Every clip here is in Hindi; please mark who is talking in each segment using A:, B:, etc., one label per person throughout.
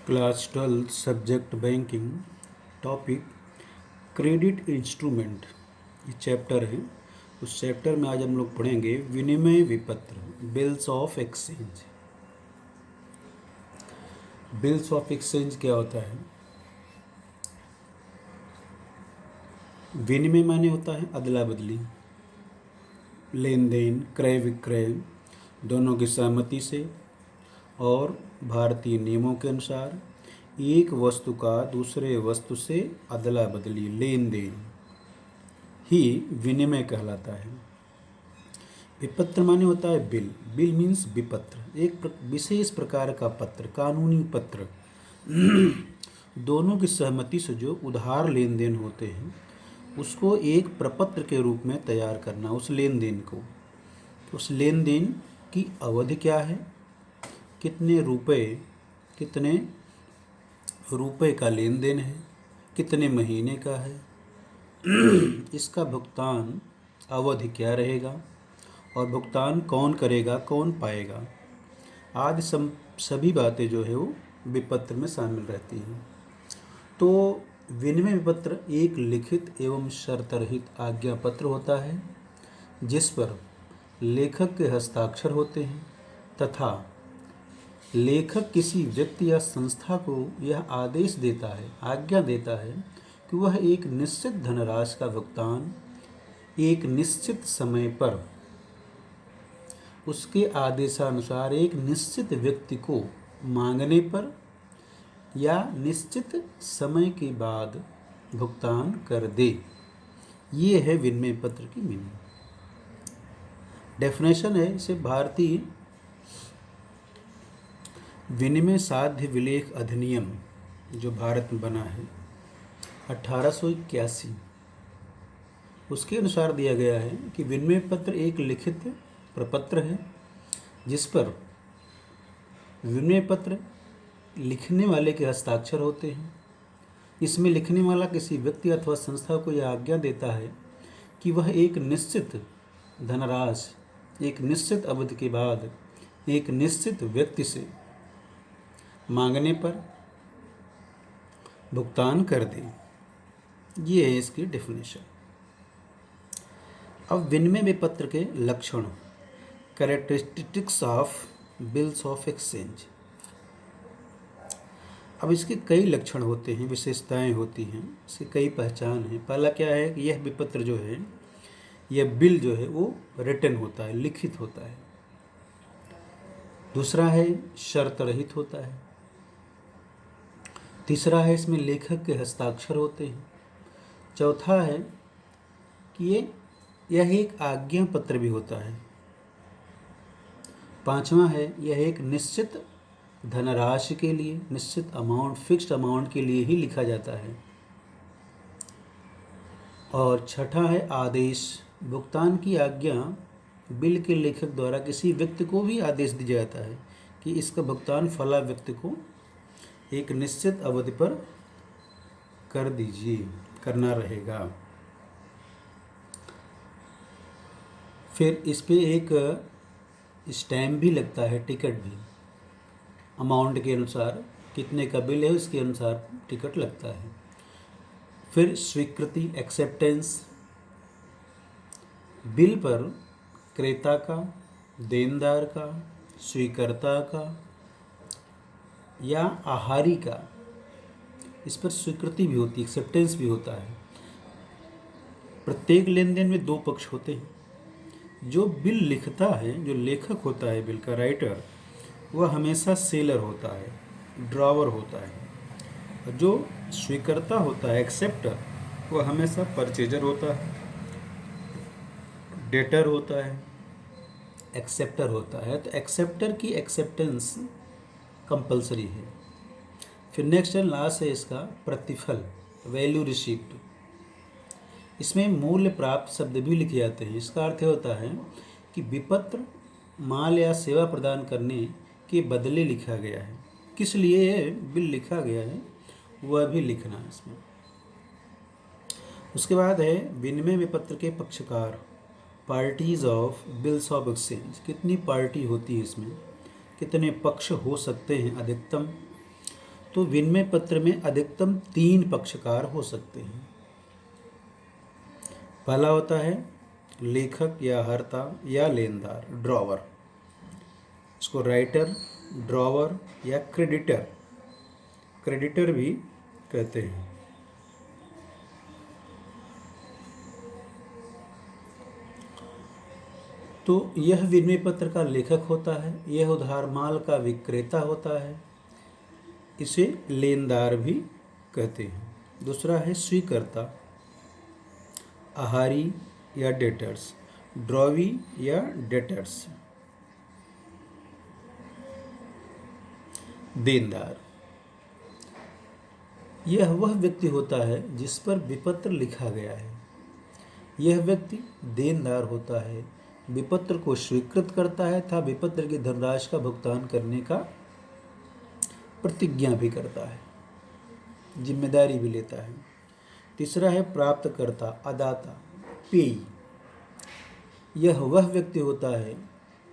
A: Class 12 subject banking topic credit instrument ये चैप्टर है। उस चैप्टर में आज हम लोग पढ़ेंगे विनिमय विपत्र bills of exchange. Bills of exchange क्या होता है? विनिमय माने होता है अदला बदली, लेन देन, क्रय विक्रय दोनों की सहमति से और भारतीय नियमों के अनुसार एक वस्तु का दूसरे वस्तु से अदला बदली लेन देन ही विनिमय कहलाता है। विपत्र माने होता है बिल। बिल मीन्स विपत्र, एक विशेष प्रकार का पत्र, कानूनी पत्र दोनों की सहमति से जो उधार लेन देन होते हैं उसको एक प्रपत्र के रूप में तैयार करना। उस लेन देन को, उस लेन देन की अवधि क्या है, कितने रुपए का लेन देन है, कितने महीने का है, इसका भुगतान अवधि क्या रहेगा और भुगतान कौन करेगा, कौन पाएगा, आदि सभी बातें जो है वो विपत्र में शामिल रहती हैं। तो विनिमय विपत्र एक लिखित एवं शर्त रहित आज्ञा पत्र होता है जिस पर लेखक के हस्ताक्षर होते हैं तथा लेखक किसी व्यक्ति या संस्था को यह आदेश देता है, आज्ञा देता है कि वह एक निश्चित धनराशि का भुगतान एक निश्चित समय पर उसके आदेशानुसार एक निश्चित व्यक्ति को मांगने पर या निश्चित समय के बाद भुगतान कर दे। ये है विनिमय पत्र की मीनिंग। डेफिनेशन है इसे भारतीय विनिमय साध्य विलेख अधिनियम जो भारत में बना है 1881, उसके अनुसार दिया गया है कि विनिमय पत्र एक लिखित प्रपत्र है जिस पर विनिमय पत्र लिखने वाले के हस्ताक्षर होते हैं। इसमें लिखने वाला किसी व्यक्ति अथवा संस्था को यह आज्ञा देता है कि वह एक निश्चित धनराशि एक निश्चित अवधि के बाद एक निश्चित व्यक्ति से मांगने पर भुगतान कर दे। ये है इसकी डेफिनेशन। अब विनिमय विपत्र के लक्षण, characteristics of bills of exchange. अब इसके कई लक्षण होते हैं, विशेषताएं होती हैं, इसकी कई पहचान है। पहला क्या है कि यह विपत्र जो है, यह बिल जो है वो रिटन होता है, लिखित होता है। दूसरा है शर्त रहित होता है। तीसरा है इसमें लेखक के हस्ताक्षर होते हैं। चौथा है कि यह एक आज्ञा पत्र भी होता है। पांचवा है यह एक निश्चित धनराशि के लिए, निश्चित अमाउंट, फिक्स्ड अमाउंट के लिए ही लिखा जाता है। और छठा है आदेश, भुगतान की आज्ञा बिल के लेखक द्वारा किसी व्यक्ति को भी आदेश दिया जाता है कि इसका भुगतान फला व्यक्ति को एक निश्चित अवधि पर कर दीजिए, करना रहेगा। फिर इस पे एक स्टैम्प भी लगता है, टिकट भी, अमाउंट के अनुसार, कितने का बिल है उसके अनुसार टिकट लगता है। फिर स्वीकृति, एक्सेप्टेंस, बिल पर क्रेता का, देनदार का, स्वीकर्ता का या आहारी का, इस पर स्वीकृति भी होती है, एक्सेप्टेंस भी होता है। प्रत्येक लेन देन में दो पक्ष होते हैं। जो बिल लिखता है, जो लेखक होता है बिल का, राइटर, वह हमेशा सेलर होता है, ड्रॉवर होता है। और जो स्वीकर्ता होता है, एक्सेप्टर, वह हमेशा परचेजर होता है, डेटर होता है, एक्सेप्टर होता है। तो एक्सेप्टर की एक्सेप्टेंस कंपलसरी है। फिर नेक्स्ट एंड लास्ट है इसका प्रतिफल, वैल्यू रिसीप्ट। इसमें मूल्य प्राप्त शब्द भी लिखे जाते हैं। इसका अर्थ होता है कि विपत्र माल या सेवा प्रदान करने के बदले लिखा गया है, किस लिए बिल लिखा गया है वह भी लिखना है इसमें। उसके बाद है विनिमय विपत्र के पक्षकार, parties of bills of exchange. कितनी पार्टी होती है इसमें, कितने पक्ष हो सकते हैं अधिकतम। तो विनिमय पत्र में अधिकतम 3 पक्षकार हो सकते हैं। पहला होता है लेखक या हर्ता या लेनदार, ड्रॉवर, इसको राइटर, ड्रॉवर या क्रेडिटर, क्रेडिटर भी कहते हैं। तो यह विनिमय पत्र का लेखक होता है, यह उधार माल का विक्रेता होता है, इसे लेनदार भी कहते हैं। दूसरा है स्वीकर्ता, आहारी या डेटर्स, ड्रॉवी या डेटर्स। देनदार, यह वह व्यक्ति होता है जिस पर विपत्र लिखा गया है। यह व्यक्ति देनदार होता है, विपत्र को स्वीकृत करता है तथा विपत्र की धनराशि का भुगतान करने का प्रतिज्ञा भी करता है, जिम्मेदारी भी लेता है। तीसरा है प्राप्तकर्ता, अदाता, पेयी। यह वह व्यक्ति होता है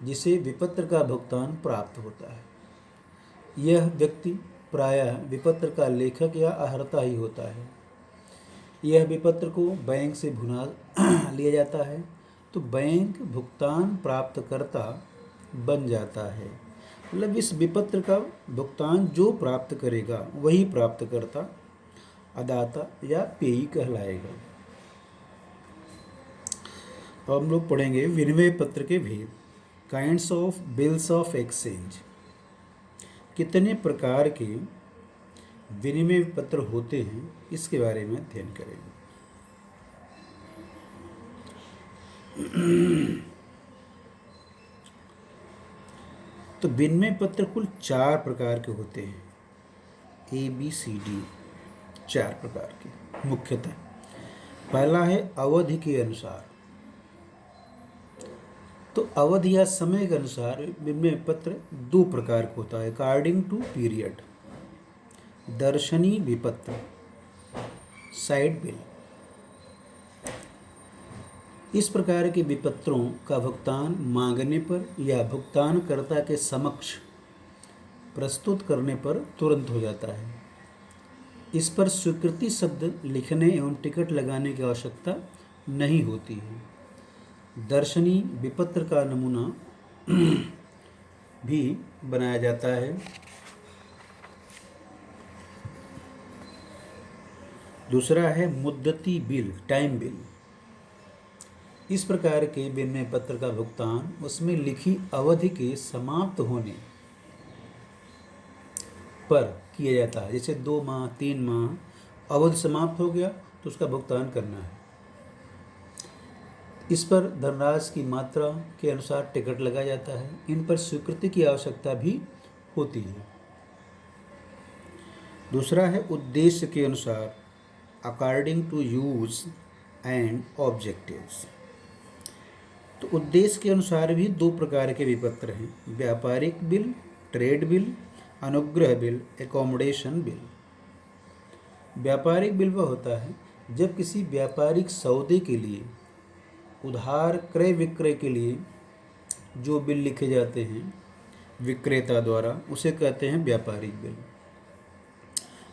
A: जिसे विपत्र का भुगतान प्राप्त होता है। यह व्यक्ति प्रायः विपत्र का लेखक या आहर्ता ही होता है। यह विपत्र को बैंक से भुना लिया जाता है तो बैंक भुगतान प्राप्तकर्ता बन जाता है। मतलब इस विपत्र का भुगतान जो प्राप्त करेगा वही प्राप्तकर्ता, अदाता या पेयी कहलाएगा। अब हम लोग पढ़ेंगे विनिमय पत्र के भेद। Kinds of bills of exchange. कितने प्रकार के विनिमय पत्र होते हैं इसके बारे में अध्ययन करेंगे। तो विनिमय पत्र कुल 4 प्रकार के होते हैं, ABCD, 4 प्रकार के मुख्यतः। पहला है अवधि के अनुसार। तो अवधि या समय के अनुसार विनिमय पत्र 2 प्रकार का होता है, अकॉर्डिंग टू पीरियड। दर्शनी विपत्र, साइड बिल। इस प्रकार के विपत्रों का भुगतान मांगने पर या भुगतानकर्ता के समक्ष प्रस्तुत करने पर तुरंत हो जाता है। इस पर स्वीकृति शब्द लिखने एवं टिकट लगाने की आवश्यकता नहीं होती है। दर्शनी विपत्र का नमूना भी बनाया जाता है। दूसरा है मुद्दती बिल, टाइम बिल। इस प्रकार के विनिमय पत्र का भुगतान उसमें लिखी अवधि के समाप्त होने पर किया जाता है। जैसे 2 माह, 3 माह अवधि समाप्त हो गया तो उसका भुगतान करना है। इस पर धनराशि की मात्रा के अनुसार टिकट लगाया जाता है। इन पर स्वीकृति की आवश्यकता भी होती है। दूसरा है उद्देश्य के अनुसार, according to use and objectives. तो उद्देश्य के अनुसार भी 2 प्रकार के विपत्र हैं, व्यापारिक बिल, ट्रेड बिल, अनुग्रह बिल, एकोमोडेशन बिल। व्यापारिक बिल वह होता है जब किसी व्यापारिक सौदे के लिए उधार क्रय विक्रय के लिए जो बिल लिखे जाते हैं विक्रेता द्वारा, उसे कहते हैं व्यापारिक बिल।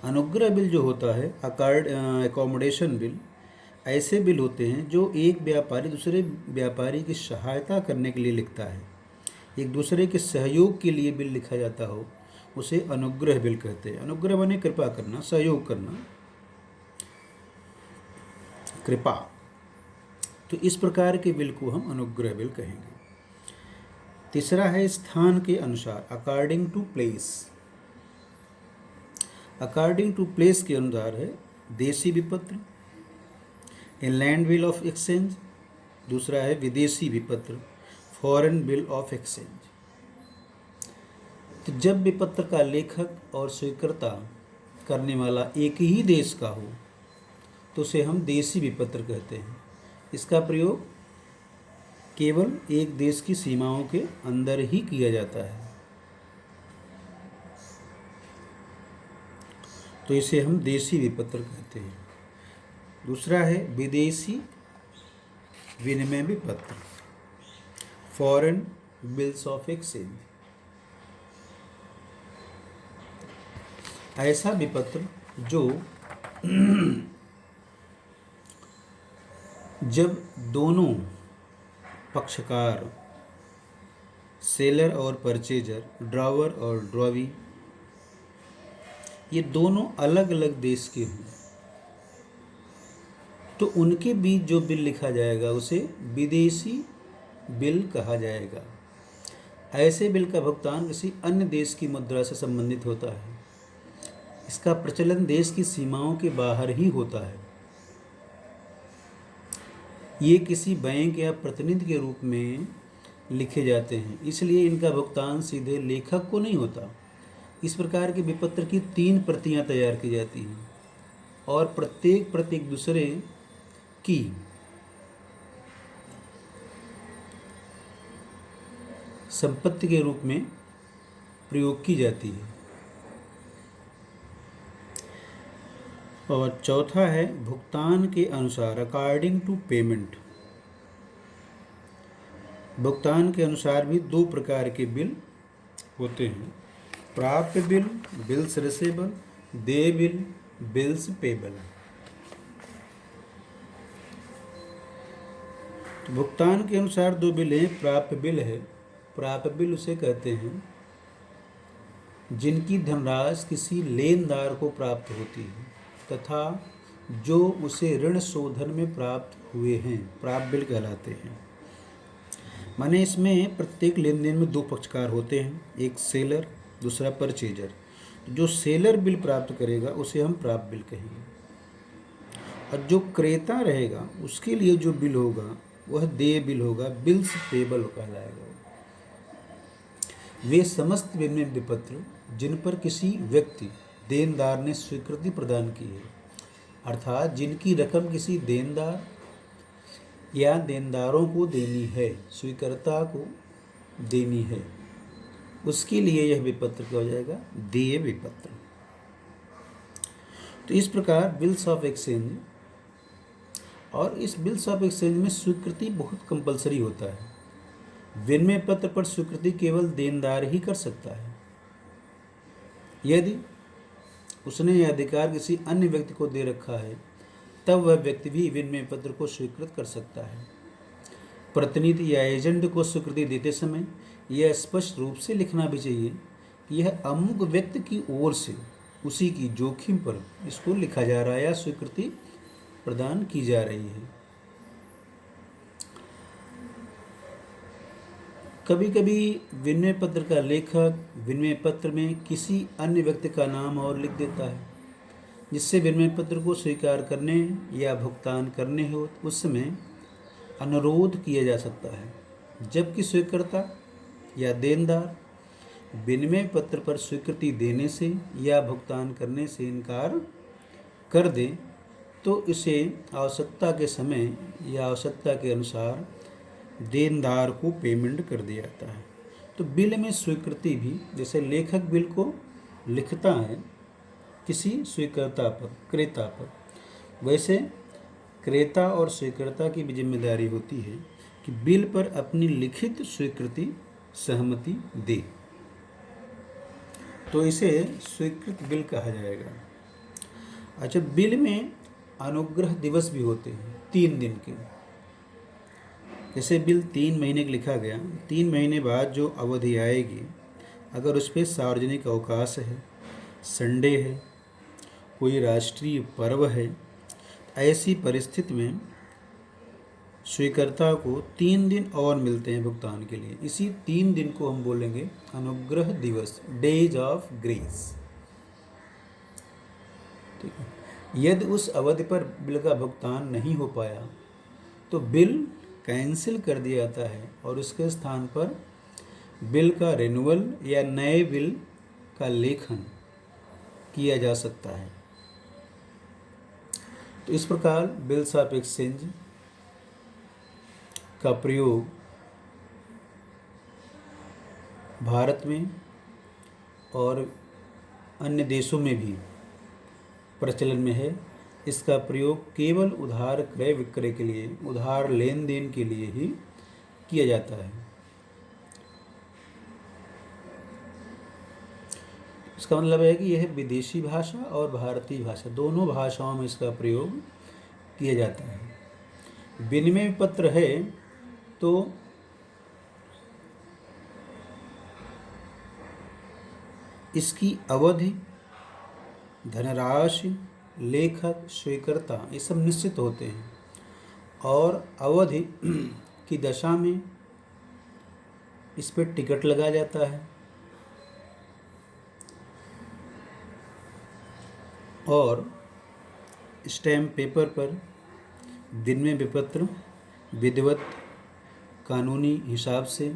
A: अनुग्रह बिल जो होता है, एकोमोडेशन बिल, ऐसे बिल होते हैं जो एक व्यापारी दूसरे व्यापारी की सहायता करने के लिए लिखता है। एक दूसरे के सहयोग के लिए बिल लिखा जाता हो उसे अनुग्रह बिल कहते हैं। अनुग्रह माने कृपा करना, सहयोग करना, कृपा। तो इस प्रकार के बिल को हम अनुग्रह बिल कहेंगे। तीसरा है स्थान के अनुसार, according to place. According to place के अनुसार है देशी विपत्र, इनलैंड बिल ऑफ एक्सचेंज। दूसरा है विदेशी विपत्र, फॉरेन बिल ऑफ एक्सचेंज। तो जब विपत्र का लेखक और स्वीकृता करने वाला एक ही देश का हो तो उसे हम देशी विपत्र कहते हैं। इसका प्रयोग केवल एक देश की सीमाओं के अंदर ही किया जाता है, तो इसे हम देशी विपत्र कहते हैं। दूसरा है विदेशी विनिमय विपत्र, फॉरेन बिल्स ऑफ एक्सचेंज। ऐसा विपत्र जो जब दोनों पक्षकार, सेलर और परचेजर, ड्रावर और ड्रॉवी, ये दोनों अलग अलग देश के हों, तो उनके बीच जो बिल लिखा जाएगा उसे विदेशी बिल कहा जाएगा। ऐसे बिल का भुगतान किसी अन्य देश की मुद्रा से संबंधित होता है। इसका प्रचलन देश की सीमाओं के बाहर ही होता है। ये किसी बैंक या प्रतिनिधि के रूप में लिखे जाते हैं, इसलिए इनका भुगतान सीधे लेखक को नहीं होता। इस प्रकार के विपत्र की 3 प्रतियां तैयार की जाती हैं और प्रत्येक प्रति एक दूसरे की संपत्ति के रूप में प्रयोग की जाती है। और चौथा है भुगतान के अनुसार, अकॉर्डिंग टू पेमेंट। भुगतान के अनुसार भी 2 प्रकार के बिल होते हैं, प्राप्य बिल, बिल्स रिसीवेबल, देय बिल, बिल्स पेबल। तो भुगतान के अनुसार 2 बिल हैं। प्राप्य बिल है, प्राप्य बिल उसे कहते हैं जिनकी धनराशि किसी लेनदार को प्राप्त होती है तथा जो उसे ऋण शोधन में प्राप्त हुए हैं, प्राप्य बिल कहलाते हैं। माने इसमें प्रत्येक लेन देन में 2 पक्षकार होते हैं, एक सेलर, दूसरा परचेजर। जो सेलर बिल प्राप्त करेगा उसे हम प्राप्य बिल कहेंगे, और जो क्रेता रहेगा उसके लिए जो बिल होगा वह देय बिल होगा, बिल्स पेबल कहलाएगा। वे समस्त विनिमय विपत्र जिन पर किसी व्यक्ति देनदार ने स्वीकृति प्रदान की है, अर्थात जिनकी रकम किसी देनदार या देनदारों को देनी है, स्वीकर्ता को देनी है, उसके लिए यह विपत्र क्या हो जाएगा, देय विपत्र। तो इस प्रकार बिल्स ऑफ एक्सचेंज, और इस बिल्स ऑफ एक्सचेंज में स्वीकृति बहुत कंपलसरी होता है। विनिमय पत्र पर स्वीकृति केवल देनदार ही कर सकता है। यदि उसने यह अधिकार किसी अन्य व्यक्ति को दे रखा है तब वह व्यक्ति भी विनिमय पत्र को स्वीकृत कर सकता है। प्रतिनिधि या एजेंट को स्वीकृति देते समय यह स्पष्ट रूप से लिखना भी चाहिए कि यह अमुक व्यक्ति की ओर से उसी की जोखिम पर इसको लिखा जा रहा है या स्वीकृति प्रदान की जा रही है। कभी कभी विनिमय पत्र का लेखक विनिमय पत्र में किसी अन्य व्यक्ति का नाम और लिख देता है, जिससे विनिमय पत्र को स्वीकार करने या भुगतान करने हो उस समय अनुरोध किया जा सकता है। जबकि स्वीकर्ता या देनदार विनिमय पत्र पर स्वीकृति देने से या भुगतान करने से इनकार कर दे तो इसे आवश्यकता के समय या आवश्यकता के अनुसार देनदार को पेमेंट कर दिया जाता है। तो बिल में स्वीकृति भी, जैसे लेखक बिल को लिखता है किसी स्वीकर्ता पर, क्रेता पर, वैसे क्रेता और स्वीकर्ता की भी जिम्मेदारी होती है कि बिल पर अपनी लिखित स्वीकृति, सहमति दे, तो इसे स्वीकृत बिल कहा जाएगा। अच्छा, बिल में अनुग्रह दिवस भी होते हैं 3 दिन के। जैसे बिल 3 महीने का लिखा गया, 3 महीने बाद जो अवधि आएगी, अगर उस पर सार्वजनिक अवकाश है, संडे है, कोई राष्ट्रीय पर्व है, ऐसी परिस्थिति में स्वीकर्ता को 3 दिन और मिलते हैं भुगतान के लिए। इसी 3 दिन को हम बोलेंगे अनुग्रह दिवस, डेज ऑफ ग्रेस। ठीक है। यदि उस अवधि पर बिल का भुगतान नहीं हो पाया तो बिल कैंसिल कर दिया जाता है और उसके स्थान पर बिल का रिन्यूअल या नए बिल का लेखन किया जा सकता है। तो इस प्रकार बिल्स ऑफ एक्सचेंज का प्रयोग भारत में और अन्य देशों में भी प्रचलन में है। इसका प्रयोग केवल उधार क्रय विक्रय के लिए, उधार लेन देन के लिए ही किया जाता है। इसका मतलब है कि यह विदेशी भाषा और भारतीय भाषा दोनों भाषाओं में इसका प्रयोग किया जाता है। विनिमय पत्र है तो इसकी अवधि, धनराशि, लेखक, स्वीकर्ता ये सब निश्चित होते हैं और अवधि की दशा में इस पर टिकट लगाया जाता है और स्टैम्प पेपर पर विनिमय विपत्र विधिवत कानूनी हिसाब से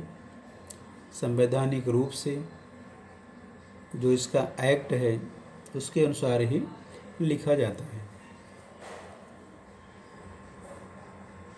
A: संवैधानिक रूप से जो इसका एक्ट है उसके अनुसार ही लिखा जाता है।